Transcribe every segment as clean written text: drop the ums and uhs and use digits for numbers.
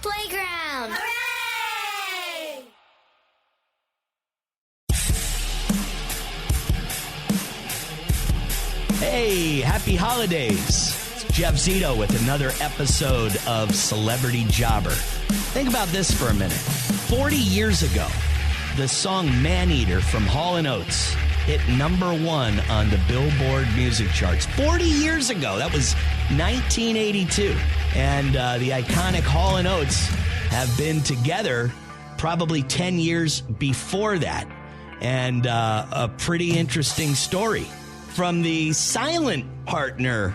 playground. Hooray! Hey, happy holidays. It's Jeff Zito with another episode of Celebrity Jobber. Think about this for a minute. 40 years ago, the song Man-Eater from Hall & Oates hit #1 on the Billboard music charts. 40 years ago. That was 1982. And the iconic Hall & Oates have been together probably 10 years before that. And a pretty interesting story from the silent partner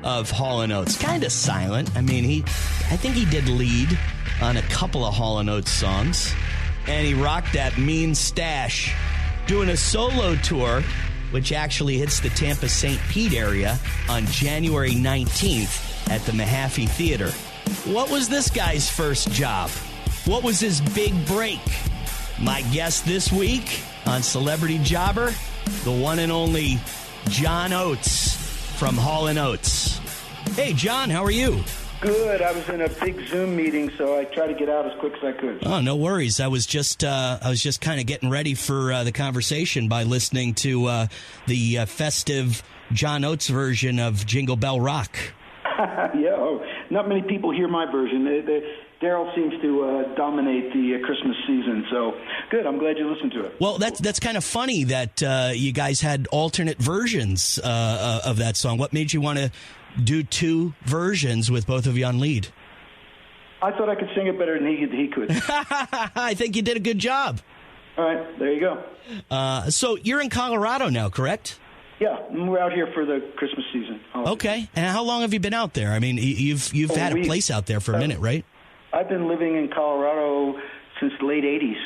of Hall & Oates. Kind of silent. I mean, I think he did lead on a couple of Hall & Oates songs. And he rocked that mean stash, doing a solo tour, which actually hits the Tampa St. Pete area on January 19th at the Mahaffey Theater. What was this guy's first job? What was his big break? My guest this week on Celebrity Jobber, the one and only John Oates from Hall & Oates. Hey, John, how are you? Good. I was in a big Zoom meeting, so I tried to get out as quick as I could. Oh, no worries. I was just kind of getting ready for the conversation by listening to the festive John Oates version of Jingle Bell Rock. Yeah. Oh, not many people hear my version. Daryl seems to dominate the Christmas season, so good. I'm glad you listened to it. Well, that's kind of funny that you guys had alternate versions of that song. What made you want to do two versions with both of you on lead? I thought I could sing it better than he could. I think you did a good job. All right, there you go. So you're in Colorado now, correct? Yeah, we're out here for the Christmas season. Okay, and how long have you been out there? I mean, you've had a place out there for a minute, right? I've been living in Colorado since the late 80s,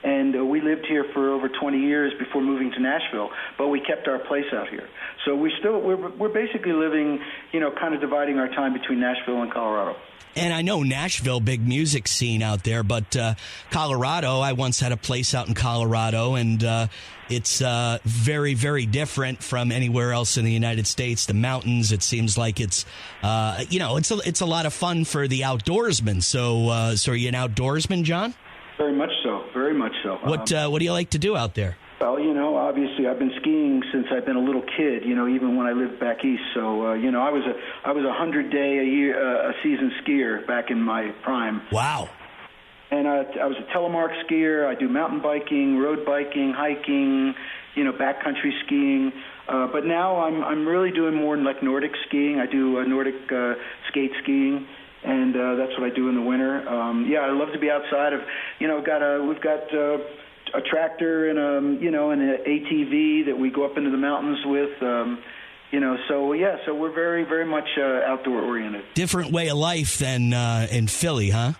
and we lived here for over 20 years before moving to Nashville, but we kept our place out here. So we're basically living, kind of dividing our time between Nashville and Colorado. And I know Nashville, big music scene out there, but Colorado, I once had a place out in Colorado, and it's very, very different from anywhere else in the United States. The mountains, it seems like it's a lot of fun for the outdoorsmen. So are you an outdoorsman, John? Very much so. Very much so. What do you like to do out there? Well, obviously I've been skiing since I've been a little kid, even when I lived back east. So, I was a 100-day a season skier back in my prime. Wow. And I was a telemark skier. I do mountain biking, road biking, hiking, backcountry skiing. But now I'm really doing more like Nordic skiing. I do Nordic skate skiing. And that's what I do in the winter. I love to be outside. We've got a tractor and an ATV that we go up into the mountains with. So we're very, very much outdoor oriented. Different way of life than in Philly, huh?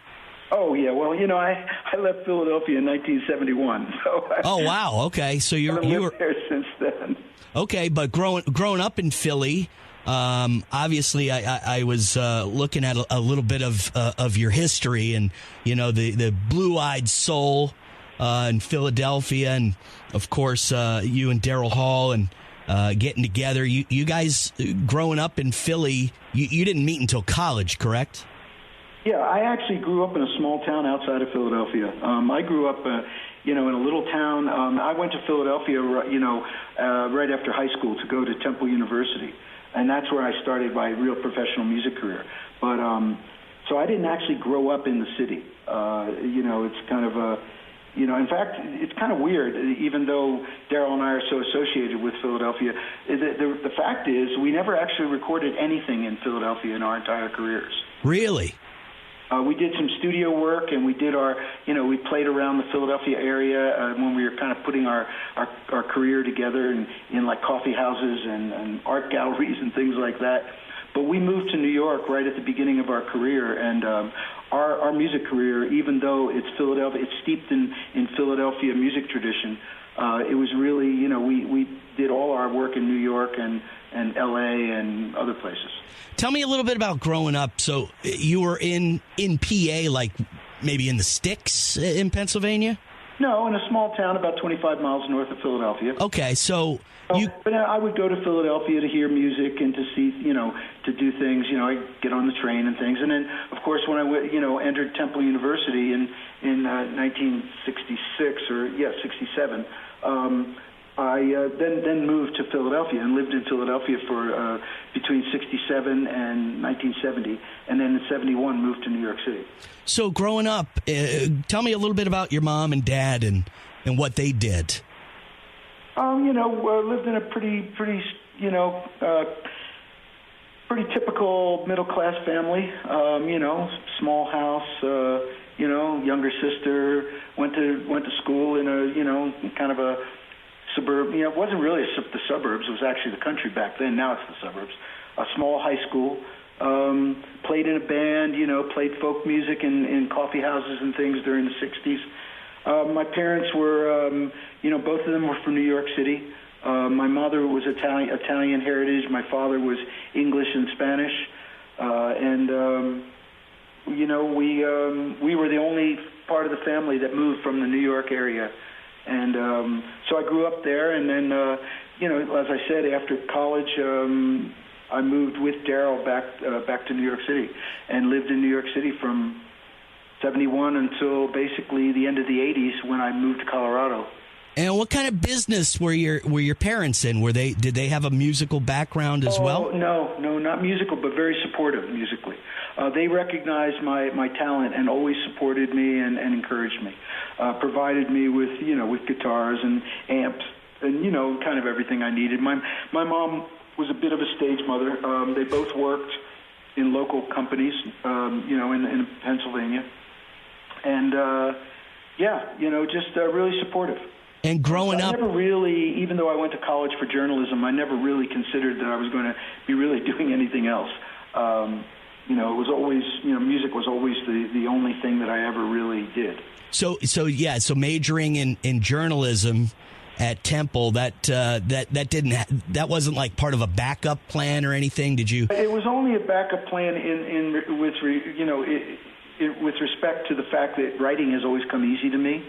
Oh yeah, well I left Philadelphia in 1971. So oh wow, okay, so you were there since then. Okay, but growing up in Philly. Obviously, I was looking at a little bit of your history, and the blue-eyed soul in Philadelphia, and of course you and Daryl Hall and getting together. You guys growing up in Philly, you didn't meet until college, correct? Yeah, I actually grew up in a small town outside of Philadelphia. I grew up in a little town. I went to Philadelphia, right after high school to go to Temple University. And that's where I started my real professional music career. But so I didn't actually grow up in the city. It's kind of in fact, it's kind of weird, even though Daryl and I are so associated with Philadelphia. The fact is, we never actually recorded anything in Philadelphia in our entire careers. Really? We did some studio work, and we did we played around the Philadelphia area when we were kind of putting our career together in like coffee houses and art galleries and things like that. But we moved to New York right at the beginning of our career, and our music career, even though it's Philadelphia, it's steeped in Philadelphia music tradition. It was really, we did all our work in New York and L.A. and other places. Tell me a little bit about growing up. So you were in PA, like maybe in the sticks in Pennsylvania? No, in a small town about 25 miles north of Philadelphia. Okay, so But I would go to Philadelphia to hear music and to see, to do things. I get on the train and things. And then, of course, when I entered Temple University in 1966 or 67, I then moved to Philadelphia and lived in Philadelphia for between 67 and 1970, and then in 71 moved to New York City. So growing up, tell me a little bit about your mom and dad and what they did. Lived in a pretty typical middle-class family. Small house. Younger sister went to school in a kind of a suburb. It wasn't really the suburbs. It was actually the country back then. Now it's the suburbs. A small high school. Played in a band. Played folk music in coffee houses and things during the 60s. My parents were, both of them were from New York City. My mother was Italian heritage. My father was English and Spanish. We were the only part of the family that moved from the New York area. And so I grew up there. And then, as I said, after college, I moved with Daryl back to New York City and lived in New York City from 71 until basically the end of the 80s when I moved to Colorado. And what kind of business were your parents in? Did they have a musical background as well? No, not musical, but very supportive musically. They recognized my talent and always supported me and encouraged me. Provided me with guitars and amps and kind of everything I needed. My mom was a bit of a stage mother. They both worked in local companies, in Pennsylvania. And, just really supportive. And growing up... I never really, even though I went to college for journalism, I never really considered that I was going to be really doing anything else. It was always, music was always the only thing that I ever really did. So majoring in journalism at Temple, that wasn't like part of a backup plan or anything. Did you? It was only a backup plan with respect to the fact that writing has always come easy to me.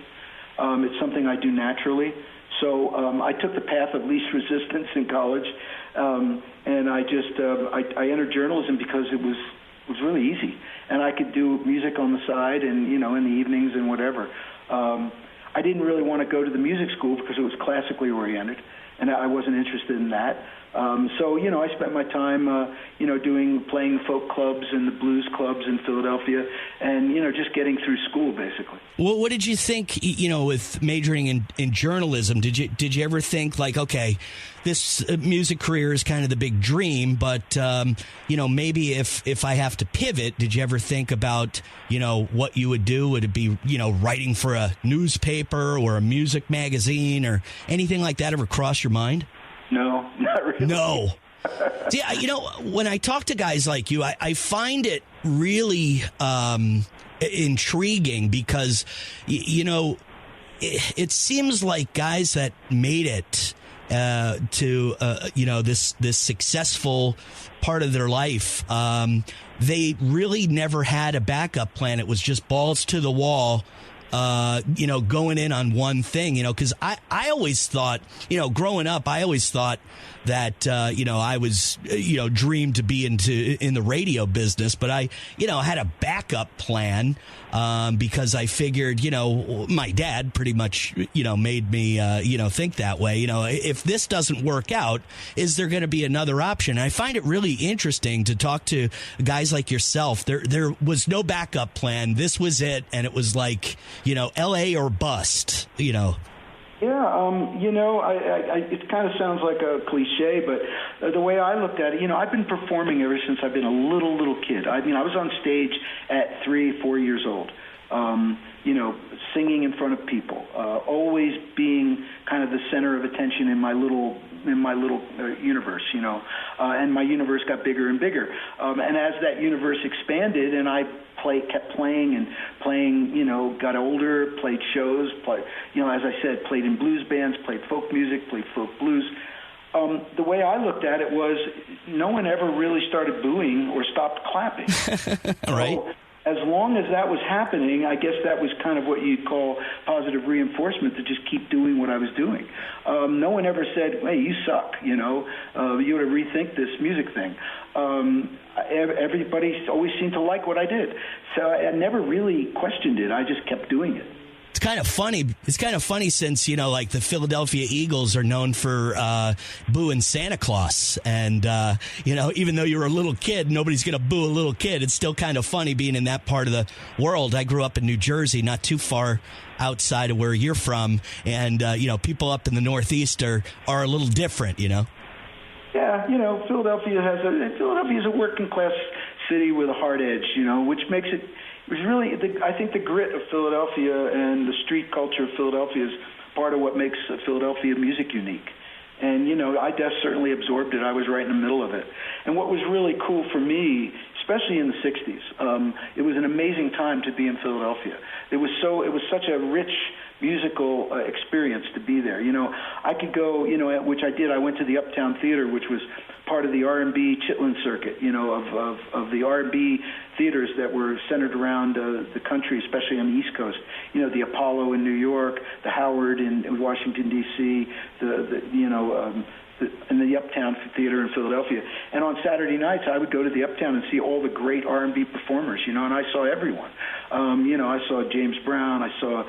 It's something I do naturally. So I took the path of least resistance in college, and I entered journalism because it was really easy, and I could do music on the side and in the evenings and whatever. I didn't really want to go to the music school because it was classically oriented, and I wasn't interested in that. So I spent my time, playing folk clubs and the blues clubs in Philadelphia, and just getting through school basically. Well, what did you think? With majoring in journalism, did you ever think like, okay, this music career is kind of the big dream, but maybe if I have to pivot, did you ever think about what you would do? Would it be writing for a newspaper or a music magazine or anything like that ever cross your mind? No, not really. No. See, when I talk to guys like you, I find it really intriguing because, it seems like guys that made it to this successful part of their life, they really never had a backup plan. It was just balls to the wall. Going in on one thing, because I always thought, growing up, I always thought that, I was, dreamed to be in the radio business, but I, had a backup plan, because I figured, my dad pretty much, made me, think that way. If this doesn't work out, is there going to be another option? And I find it really interesting to talk to guys like yourself. There was no backup plan. This was it. And it was like, LA or bust, Yeah, it kind of sounds like a cliche, but the way I looked at it, I've been performing ever since I've been a little kid. I was on stage at 3-4 years old, singing in front of people, always being kind of the center of attention in my little universe, and my universe got bigger and bigger. And as that universe expanded and I kept playing, got older, played shows, as I said, played in blues bands, played folk music, played folk blues. The way I looked at it was no one ever really started booing or stopped clapping. Right. as long as that was happening, I guess that was kind of what you'd call positive reinforcement to just keep doing what I was doing. No one ever said, hey, you suck, you ought to rethink this music thing. Everybody always seemed to like what I did. So I never really questioned it. I just kept doing it. It's kind of funny. It's kind of funny since, like the Philadelphia Eagles are known for booing Santa Claus. And, even though you're a little kid, nobody's going to boo a little kid. It's still kind of funny being in that part of the world. I grew up in New Jersey, not too far outside of where you're from. And, people up in the Northeast are a little different, Yeah, Philadelphia is a working class city with a hard edge, which makes it. It was really, I think, the grit of Philadelphia and the street culture of Philadelphia is part of what makes Philadelphia music unique. And, I certainly absorbed it. I was right in the middle of it. And what was really cool for me, especially in the 60s, it was an amazing time to be in Philadelphia. It was such a rich musical experience to be there. I could go, which I did. I went to the Uptown Theater, which was part of the R&B Chitlin circuit, of the R&B theaters that were centered around the country, especially on the East Coast. The Apollo in New York, the Howard in Washington, D.C., and the Uptown Theater in Philadelphia. And on Saturday nights, I would go to the Uptown and see all the great R&B performers, and I saw everyone. I saw James Brown. I saw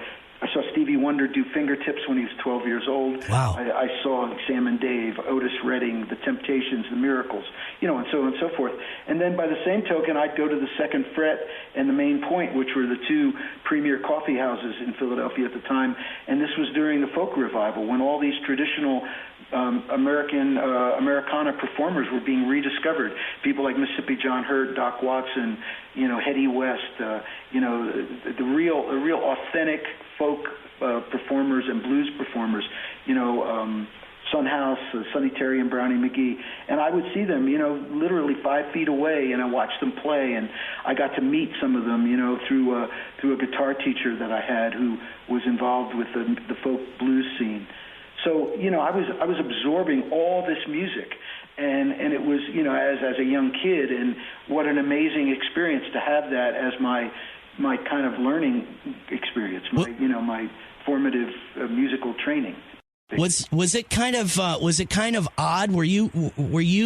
Stevie Wonder do Fingertips when he was 12 years old. Wow. I saw Sam and Dave, Otis Redding, The Temptations, The Miracles, and so on and so forth. And then by the same token, I'd go to the Second Fret and the Main Point, which were the two premier coffee houses in Philadelphia at the time. And this was during the folk revival, when all these traditional Americana performers were being rediscovered. People like Mississippi John Hurt, Doc Watson, Hetty West, the real authentic folk performers and blues performers, Son House, Sonny Terry and Brownie McGee. And I would see them, literally 5 feet away, and I watched them play. And I got to meet some of them, through a guitar teacher that I had who was involved with the folk blues scene. So, I was absorbing all this music, and it was, as a young kid, and what an amazing experience to have that as my kind of learning experience, my formative musical training. Was it kind of odd? Were you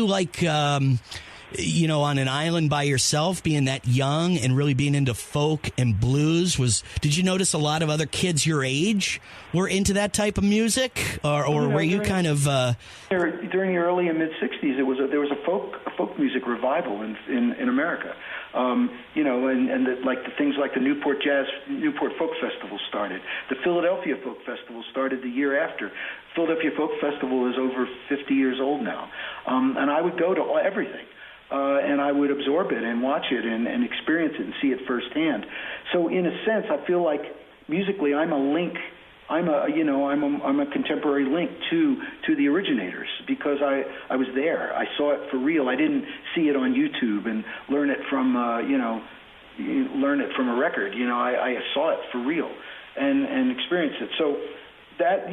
like on an island by yourself, being that young and really being into folk and blues? Did you notice a lot of other kids your age were into that type of music, or were you kind of during the early and mid '60s? There was a folk music revival in America. The things like the Newport Folk Festival started. The Philadelphia Folk Festival started the year after. Philadelphia Folk Festival is over 50 years old now, and I would go to everything. And I would absorb it and watch it and experience it and see it firsthand. So in a sense, I feel like musically I'm a link. I'm a contemporary link to the originators, because I was there. I saw it for real. I didn't see it on YouTube and learn it from a record. I saw it for real and experienced it. So that,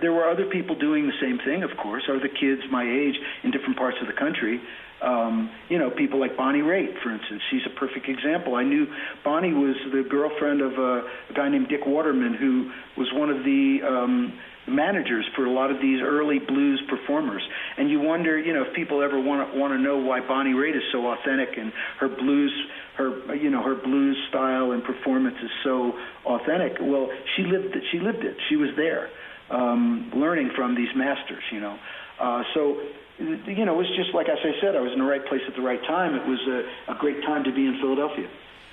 there were other people doing the same thing, of course, other kids my age in different parts of the country. People like Bonnie Raitt, for instance. She's a perfect example. I knew Bonnie was the girlfriend of a guy named Dick Waterman, who was one of the managers for a lot of these early blues performers. And you wonder, if people ever want to know why Bonnie Raitt is so authentic and her blues style and performance is so authentic. Well, she lived it. She was there, learning from these masters. So it was just like, as I said, I was in the right place at the right time. It was a great time to be in Philadelphia.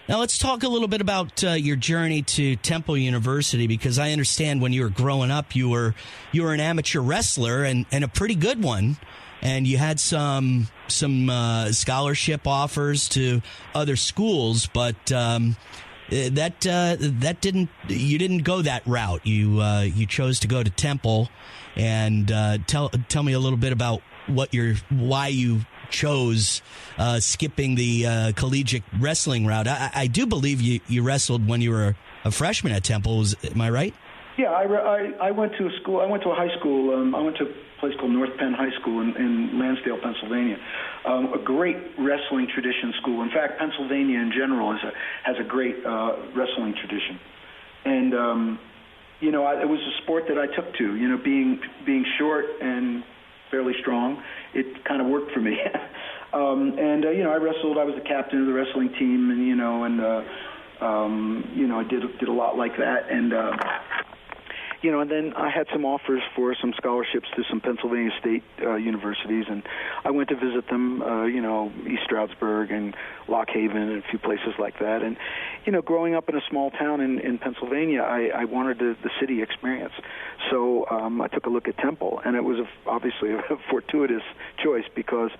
Now let's talk a little bit about your journey to Temple University, because I understand when you were growing up, you were an amateur wrestler and a pretty good one, and you had some scholarship offers to other schools, but you didn't go that route. You chose to go to Temple, and tell me a little bit about why you chose skipping the collegiate wrestling route. I do believe you wrestled when you were a freshman at Temple. Am I right? Yeah, I went to a school. I went to a high school. I went to a place called North Penn High School in Lansdale, Pennsylvania. a great wrestling tradition school. In fact, Pennsylvania in general has a great wrestling tradition. And, it was a sport that I took to, being short and fairly strong. It kind of worked for me. I wrestled. I was the captain of the wrestling team, I did a lot like that. And then I had some offers for some scholarships to some Pennsylvania State universities, and I went to visit them, East Stroudsburg and Lock Haven and a few places like that. And, growing up in a small town in Pennsylvania, I wanted the city experience. So I took a look at Temple, and it was obviously a fortuitous choice because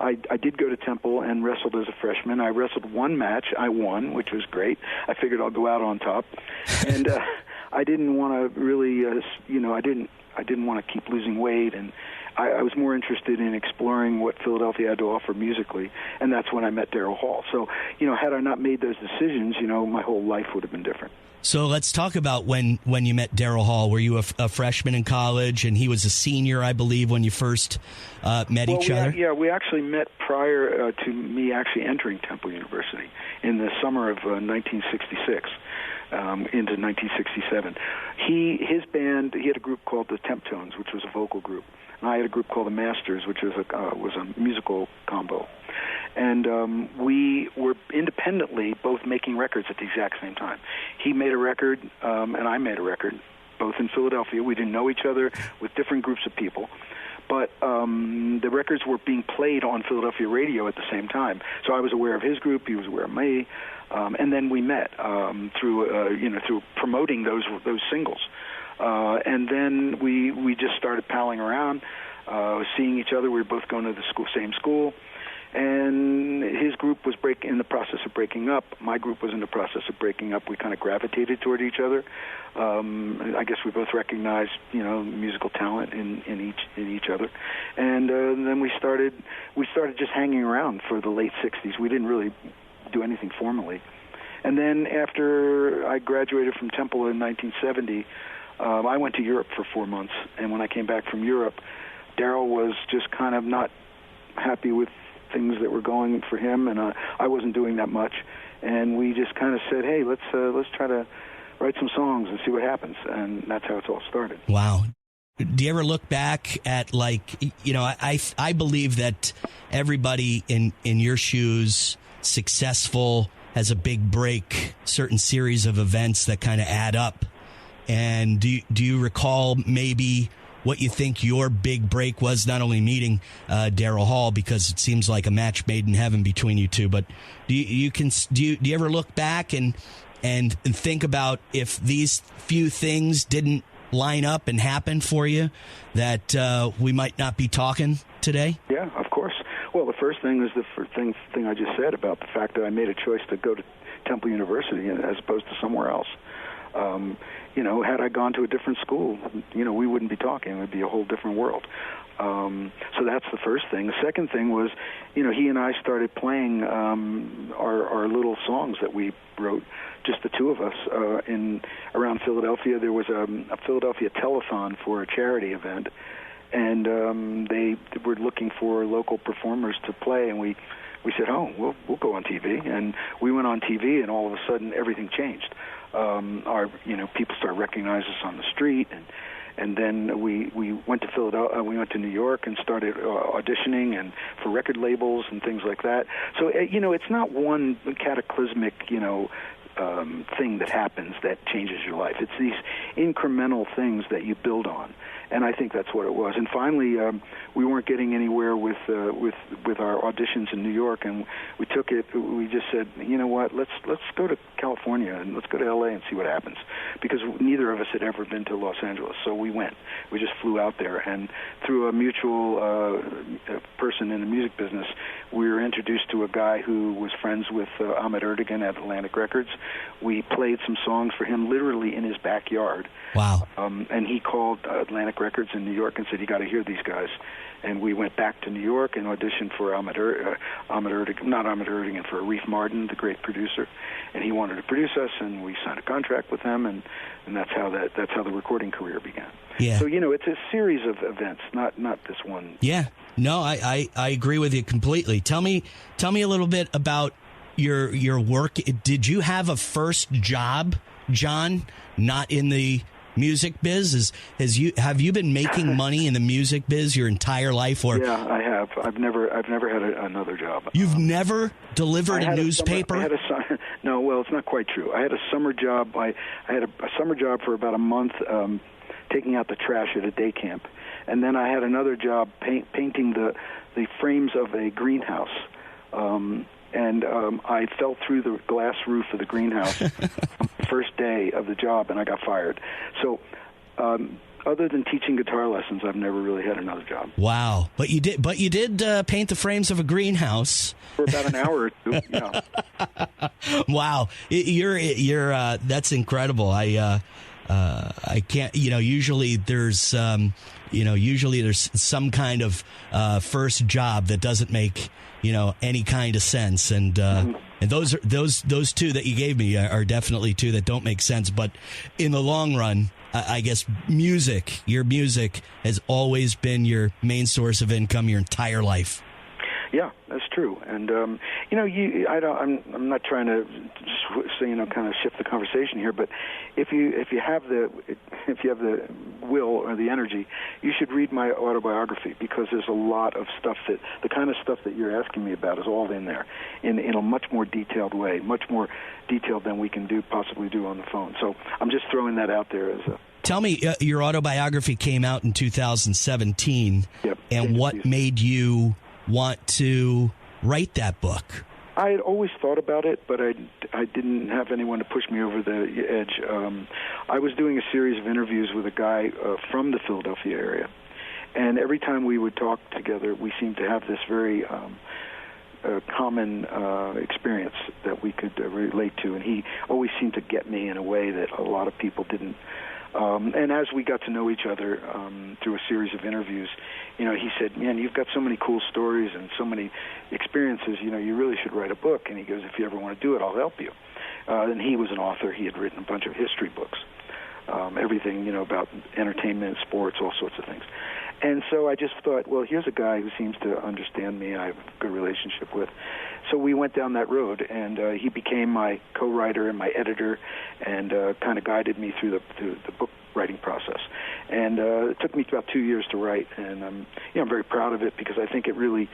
I did go to Temple and wrestled as a freshman. I wrestled one match. I won, which was great. I figured I'll go out on top. And I didn't want to really, I didn't want to keep losing weight, and I was more interested in exploring what Philadelphia had to offer musically, and that's when I met Daryl Hall. So, had I not made those decisions, my whole life would have been different. So let's talk about when you met Daryl Hall. Were you a freshman in college, and he was a senior, I believe, when you first met each other? Yeah, we actually met prior to me actually entering Temple University in the summer of 1966. Into 1967. His band, he had a group called the Temptones, which was a vocal group, and I had a group called the Masters, which was a musical combo. And we were independently both making records at the exact same time. He made a record, and I made a record, both in Philadelphia. We didn't know each other, with different groups of people. But the records were being played on Philadelphia radio at the same time. So I was aware of his group, he was aware of me, and then we met through promoting those singles. And then we just started palling around, seeing each other. We were both going to the same school. And his group was in the process of breaking up. My group was in the process of breaking up. We kind of gravitated toward each other. I guess we both recognized, musical talent in each other. And then we started just hanging around for the late 60s. We didn't really do anything formally. And then after I graduated from Temple in 1970, I went to Europe for 4 months. And when I came back from Europe, Daryl was just kind of not happy with things that were going for him, and I wasn't doing that much. And we just kind of said, hey, let's try to write some songs and see what happens. And that's how it's all started. Wow. Do you ever look back at, I believe that everybody in your shoes, successful, has a big break, certain series of events that kind of add up. And do you recall maybe what you think your big break was, not only meeting Daryl Hall, because it seems like a match made in heaven between you two, but do you ever look back and think about if these few things didn't line up and happen for you, that we might not be talking today? Yeah, of course. Well, the first thing is the thing I just said about the fact that I made a choice to go to Temple University as opposed to somewhere else. Had I gone to a different school, we wouldn't be talking. It would be a whole different world. So that's the first thing. The second thing was, he and I started playing our little songs that we wrote, just the two of us, around Philadelphia. There was a Philadelphia telethon for a charity event, and they were looking for local performers to play, and we said, we'll go on TV. And we went on TV, and all of a sudden everything changed. People started recognizing us on the street, and then we went to Philadelphia. We went to New York and started auditioning and for record labels and things like that. So it's not one cataclysmic thing that happens that changes your life. It's these incremental things that you build on. And I think that's what it was. And finally, we weren't getting anywhere with our auditions in New York, and we took it. We just said, you know what? Let's go to California and let's go to L.A. and see what happens, because neither of us had ever been to Los Angeles. So we went. We just flew out there, and through a mutual person in the music business, we were introduced to a guy who was friends with Ahmet Ertegun at Atlantic Records. We played some songs for him literally in his backyard. Wow. And he called Atlantic Atlantic Records in New York and said, "You got to hear these guys." And we went back to New York and auditioned for Ahmet Ertegun, for Arif Mardin, the great producer, and he wanted to produce us, and we signed a contract with them, and that's how the recording career began. Yeah. So it's a series of events, not this one. Yeah. No, I agree with you completely. Tell me a little bit about your work. Did you have a first job, John, not in the music biz? Have you been making money in the music biz your entire life? Or yeah, I have. I've never had another job. You've never delivered a newspaper? No, well, it's not quite true. I had a summer job. I had a summer job for about a month, taking out the trash at a day camp, and then I had another job painting the frames of a greenhouse. And I fell through the glass roof of the greenhouse on the first day of the job, and I got fired. So other than teaching guitar lessons, I've never really had another job. Wow. But you did paint the frames of a greenhouse. For about an hour or two, yeah. Wow. You're that's incredible. I can't, usually there's some kind of first job that doesn't make any kind of sense, and those two that you gave me are definitely two that don't make sense. But in the long run, I guess your music has always been your main source of income your entire life. Yeah, that's true. And I'm not trying to just kind of shift the conversation here, but if you have the will or the energy, you should read my autobiography, because there's a lot of stuff that the kind of stuff that you're asking me about is all in there in a much more detailed way, much more detailed than we can possibly do on the phone. So I'm just throwing that out there as a. Tell me, your autobiography came out in 2017, Yep. And what made you want to write that book? I had always thought about it, but I didn't have anyone to push me over the edge. I was doing a series of interviews with a guy from the Philadelphia area, and every time we would talk together, we seemed to have this very common experience that we could relate to, and he always seemed to get me in a way that a lot of people didn't. And as we got to know each other through a series of interviews, he said, "Man, you've got so many cool stories and so many experiences, you really should write a book." And he goes, "If you ever want to do it, I'll help you." And he was an author. He had written a bunch of history books, everything, about entertainment, sports, all sorts of things. And so I just thought, well, here's a guy who seems to understand me, I have a good relationship with. So we went down that road, and he became my co-writer and my editor, and kind of guided me through the book writing process. And it took me about 2 years to write, and I'm very proud of it, because I think it really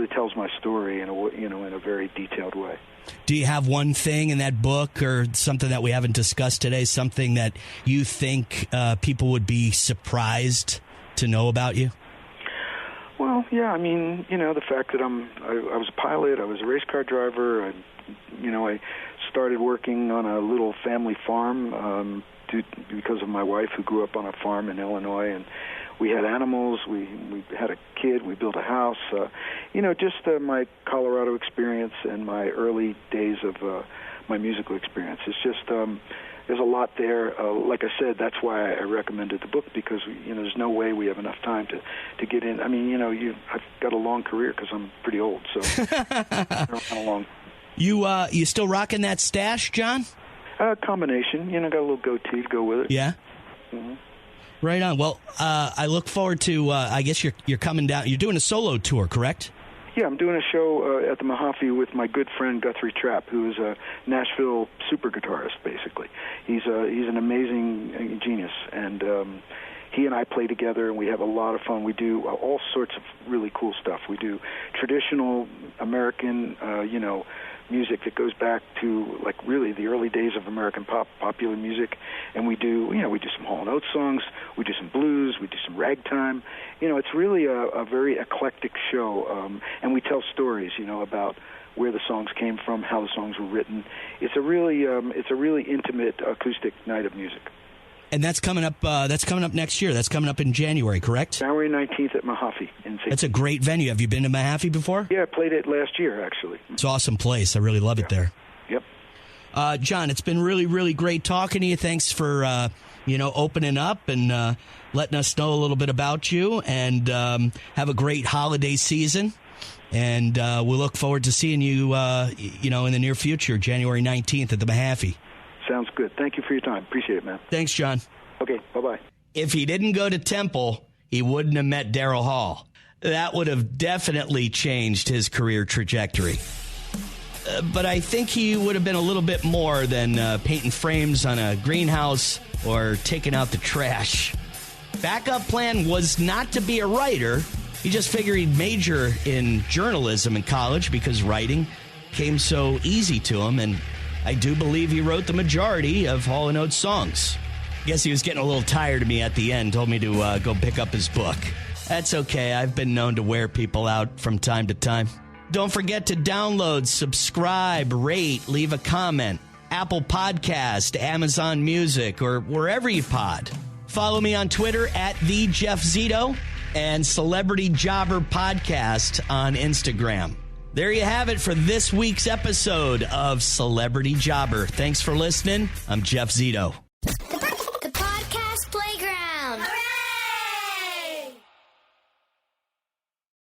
tells my story in a very detailed way. Do you have one thing in that book, or something that we haven't discussed today, something that you think people would be surprised to know about you? Well, yeah, I mean, the fact that I was a pilot, I was a race car driver, I started working on a little family farm because of my wife, who grew up on a farm in Illinois, and we had animals, we had a kid, we built a house, just my Colorado experience and my early days of my musical experience. It's just, there's a lot there. Like I said, that's why I recommended the book, because there's no way we have enough time to get in. I mean, I've got a long career because I'm pretty old, so how long. You still rocking that stash, John? Combination. Got a little goatee to go with it. Yeah. Mm-hmm. Right on. Well, I look forward to. I guess you're coming down. You're doing a solo tour, correct? Yeah, I'm doing a show at the Mojave with my good friend Guthrie Trapp, who is a Nashville super guitarist, basically. He's an amazing genius, and he and I play together, and we have a lot of fun. We do all sorts of really cool stuff. We do traditional American, music that goes back to like really the early days of American popular music, and we do some Hall & Oates songs, we do some blues, we do some ragtime. It's really a very eclectic show, and we tell stories, about where the songs came from, how the songs were written. It's a really intimate acoustic night of music. And that's coming up. That's coming up next year. That's coming up in January, correct? January 19th at Mojave in St. That's a great venue. Have you been to Mojave before? Yeah, I played it last year, actually. It's an awesome place. I really love it there. Yep. John, it's been really, really great talking to you. Thanks for opening up and letting us know a little bit about you. And have a great holiday season. And we'll look forward to seeing you, in the near future, January 19th at the Mahaffey. Sounds good. Thank you for your time. Appreciate it, man. Thanks, John. Okay, bye-bye. If he didn't go to Temple, he wouldn't have met Daryl Hall. That would have definitely changed his career trajectory. But I think he would have been a little bit more than painting frames on a greenhouse or taking out the trash. Backup plan was not to be a writer. He just figured he'd major in journalism in college because writing came so easy to him, and I do believe he wrote the majority of Hall & Oates songs. Guess he was getting a little tired of me at the end, told me to go pick up his book. That's okay, I've been known to wear people out from time to time. Don't forget to download, subscribe, rate, leave a comment. Apple Podcast, Amazon Music, or wherever you pod. Follow me on Twitter at @TheJeffZito and Celebrity Jobber Podcast on Instagram. There you have it for this week's episode of Celebrity Jobber. Thanks for listening. I'm Jeff Zito.